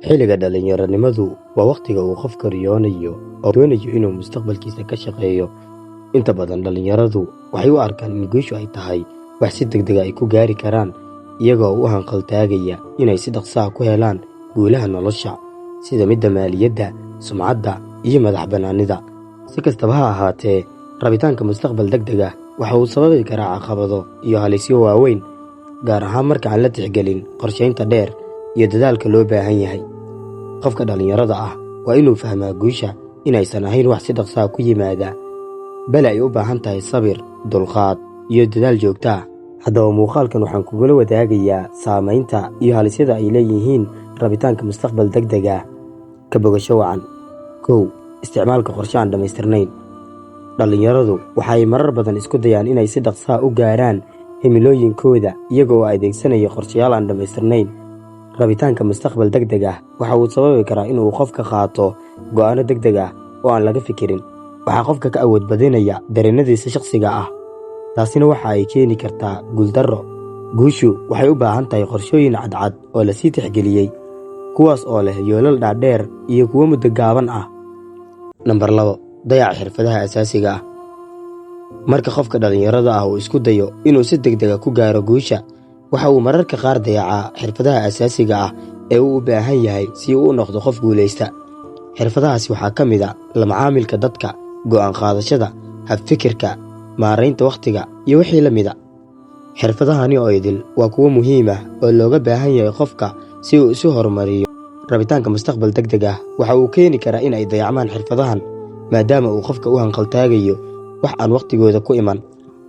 xilliga dhalinyaronimadu waa wakhtiga uu qofka riyoonayo oo doonayo inuu mustaqbalkiisa ka shaqeeyo. Inta badan dhalinyaradu waxay u arkaan in guushu ay tahay wax si degdeg ah ay ku gaari karaan, iyagoo u hanqaltaagaya inay si dhaqso ah ku helaan guulaha nolosha sida midda maaliyadda, sumcadda iyo madax bannaanida. Si kastaba ha ahaatee, rabitaanka mustaqbal degdeg ah waxa uu sababi karaa caqabado iyo halisyo waaweyn, gaar ahaan marka aan la tixgelin qorshaynta dheer iyo dadaalka loo baahan yahay. Qofka dhalinyarada ah waa inuu fahmaa guusha inaysan ahayn wax si dhaqso ah ku yimaada, bal ay u baahan tahay sabir, dulqaad iyo dadaal joogto ah. Haddaba muuqaalkan waxaan kugula wadaagayaa saamaynta iyo halisyada ay leeyihiin rabitaanka mustaqbal degdeg ah. Ka bogasho wacan. 1. Isticmaalka qorshe aan dhammaystirnayn. Dhalinyaradu waxay marar badan isku dayaan inay si dhaqso ah u gaaraan himilooyinkooda iyaga oo adeegsanaya qorshayaal aan dhammaystirnayn. Rabitaanka mustaqbal degdeg ah waxa uu sababi karaa inuu qofka qaato go'aano degdeg ah oo aan laga fikirin. Waxaa qofka ka awood badinaya dareenadiisa shakhsiga ah, taasina waxa ay keeni kartaa guuldarro. Guushu waxay u baahan tahay qorshooyin cadcad oo la sii tixgeliyey, kuwaas oo leh yoolal dhaadheer iyo kuwo muddo gaaban ah. 2. Dayaca xirfadaha asaasiga ah. Marka qofka dhalinyarada ah uu isku dayo inuu si degdeg ah ku gaaro guusha, waxa uu mararka qaar dayacaa xirfadaha asaasiga ah ee uu u baahan yahay si uu u noqdo qof guulaysta. Xirfadahaasi waxaa ka mid ah la macaamilka dadka, go'aan qaadashada, habfikirka, maaraynta wakhtiga iyo wixii la mida. Xirfadahani oo idil waa kuwo muhiim ah oo looga baahan yahay qofka si uu isu horumariyo. Rabitaanka mustaqbal degdeg ah waxa uu keeni karaa in ay dayacmaan xirfadahan, maadaama uu qofka u hanqaltaagayo wax aan wakhtigooda ku iman.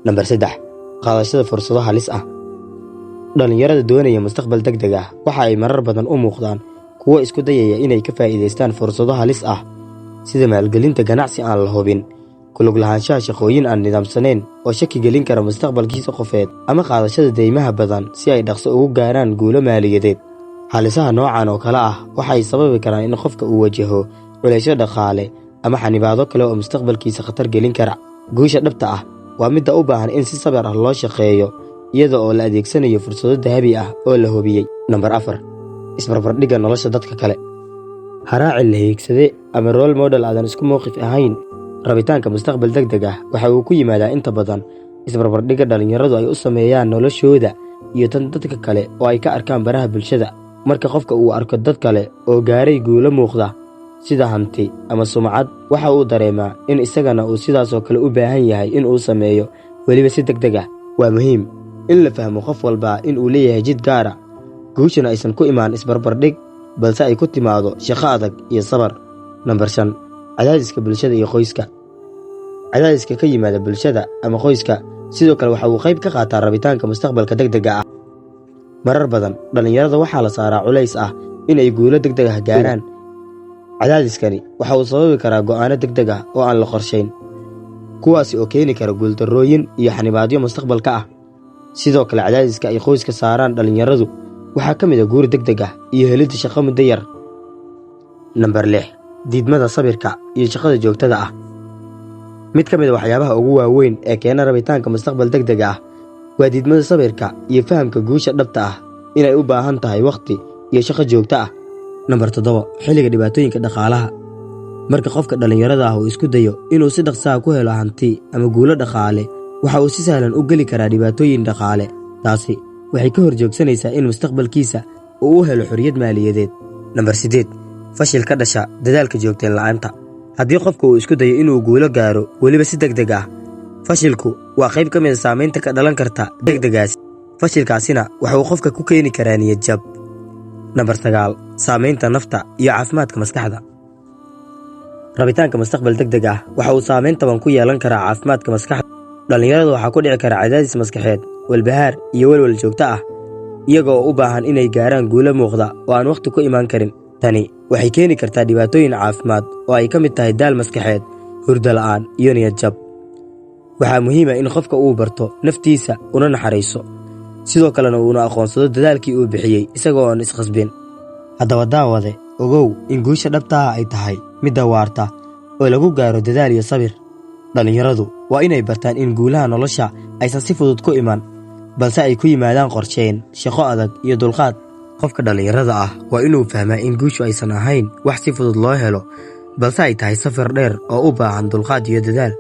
3. Qaadashada fursado halis ah. Dhalinyarada doonaya mustaqbal degdeg ah waxa ay marar badan u muuqdaan kuwo isku dayaya inay ka faa'iidaystaan fursado halis ah, sida maalgelinta ganacsi aan la hubin, ku lug lahaanshaha shaqooyin aan nidaamsanayn oo shaki gelin kara mustaqbalkiisa qofeed, ama qaadashada deymaha badan si ay dhaqso ugu gaaraan guulo maaliyadeed. Halisaha noocan oo kale ah waxay sababi karaan in qofka uu wajaho culaysyo dhaqaale ama xanibaado kale oo mustaqbalkiisa khatar gelin kara. Guusha dhabta ah waa midda u baahan in si sabir ah loo shaqeeyo, iyada oo la adeegsanayo fursado dahabi ah oo la hubiyey. 4. Isbarbardhigga nolosha dadka kale. Haraaci la hiigsade ama role model aadan isku mowqif ahayn. Rabitaanka mustaqbal degdeg ah waxa uu ku yimaadaa inta badan isbarbardhigga dhalinyaradu ay u sameeyaan noloshooda iyo tan dadka kale oo ay ka arkaan baraha bulshada. Marka qofka uu arko dad kale oo gaaray guulo muuqda sida hanti ama sumcad, waxa uu dareemaa in isagana uu sidaasoo kale u baahan yahay in uu sameeyo, weliba si degdeg ah. Waa muhiim in la fahmo qof walba in uu leeyahay jid gaara, guushana aysan ku imaan isbarbardhig, balse ay ku timaado shaqo adag iyo sabar. 5. Cadaadiska bulshada iyo qoyska. Cadaadiska ka yimaada bulshada ama qoyska sidoo kale waxa uu qayb ka qaataa rabitaanka mustaqbalka degdega ah. Marar badan dhalinyarada waxaa la saaraa culays ah inay guulo degdeg ah gaaraan. Cadaadiskani waxa uu sababi karaa go'aano degdeg ah oo aan la qorshayn, kuwaasi oo keeni kara guuldarrooyin iyo xanibaadyo mustaqbalka ah. Sidoo kale cadaadiska ay qoyska saaraan dhalinyaradu waxaa ka mid ah guur degdeg ah iyo helidda shaqo muddo yar. 6. Diidmada sabirka iyo shaqada joogtada ah. Mid ka mid ah waxyaabaha ugu waaweyn ee keena rabitaanka mustaqbal degdeg ah waa diidmada sabirka iyo fahamka guusha dhabta ah inay u baahan tahay wakhti iyo shaqo joogto ah. 7. Xilliga dhibaatooyinka dhaqaalaha. Marka qofka dhalinyarada ah uu isku dayo inuu si dhaqso ah ku helo hanti ama guulo dhaqaale, waxa uu si sahlan u geli karaa dhibaatooyin dhaqaale. Taasi waxay ka horjoogsanaysaa in mustaqbalkiisa uu u helo xorriyad maaliyadeed. 8. Fashil ka dhasha dadaalka joogteen la'aanta. Haddii qofka uu isku dayo inuu guulo gaaro weliba si degdeg ah, fashilku waa qayb ka mid ah saamaynta ka dhalan karta degdegaas. Fashilkaasina waxa uu qofka ku keeni karaa niyad jab. 9. Saamaynta nafta iyo caafimaadka maskaxda. Rabitaanka mustaqbal degdeg ah waxa uu saamayn taban ku yeelan karaa caafimaadka maskaxda. Dhalinyarada waxaa ku dhici kara cadaadis maskaxeed, walbahaar iyo walwal joogto ah, iyaga oo u baahan inay gaaraan guulo muuqda oo aan wakhti ku imaan karin. Tani waxay keeni kartaa dhibaatooyin caafimaad oo ay ka mid tahay daal maskaxeed, hurdo la'aan iyo niyad jab. Waxaa muhiim ah in qofka uu barto naftiisa una naxariiso, sidoo kalena uuna aqoonsado dadaalkii uu bixiyey isagoo aan iskhasbin. Haddaba daawade, ogow in guusha dhabta ah ay tahay midda waarta oo lagu gaaro dadaal iyo sabir. Dhalinyaradu waa inay bartaan in guulaha nolosha aysan si fudud ku iman, balse ay ku yimaadaan qorsheyn, shaqo adag iyo dulqaad. qofka dhalinyarada ah waa inuu fahmaa in guushu aysan ahayn wax si fudud loo helo balse ay tahay safar dheer oo u baahan dulqaad iyo dadaal.